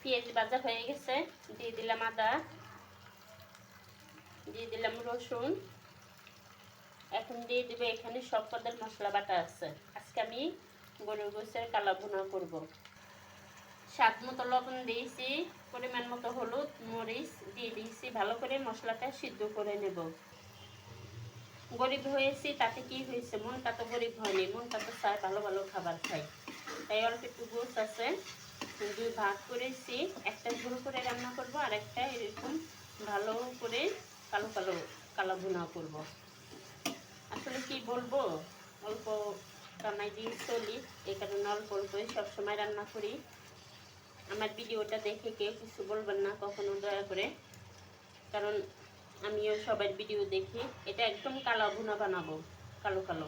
পেঁয়াজ ভাজা হয়ে গেছে, দিয়ে দিলাম আদা, দিয়ে দিলাম রসুন। এখন দিয়ে দেবো এখানে সব পদের মশলা বাটা আছে। আজকে আমি গরুর গোশের কালা ভুনা করব। স্বাদ মতো লবণ দিয়েছি, পরিমাণ মতো হলুদ মরিচ দিয়ে দিয়েছি। ভালো করে মশলাটা সিদ্ধ করে নেব। গরিব হয়েছি তাতে কি হয়েছে, মনটা তো গরিব হয়নি, মনটা তো চায় ভালো ভালো খাবার খাই। তাই অল্প একটু গোশ আছে, দুই ভাগ করেছি। একটা ঝোল করে রান্না করব, আর একটা এরকম ভালো করে কালো কালো কালো ভুনা করব। আসলে কি বলবো, অল্প কামাই দিয়ে চলি, এই কারণে অল্প অল্পই সবসময় রান্না করি। আমার ভিডিওটা দেখে কেউ কিছু বলবেন না কখনো দয়া করে, কারণ আমিও সবার ভিডিও দেখি। এটা একদম কালো ভুনা বানাবো, কালো কালো।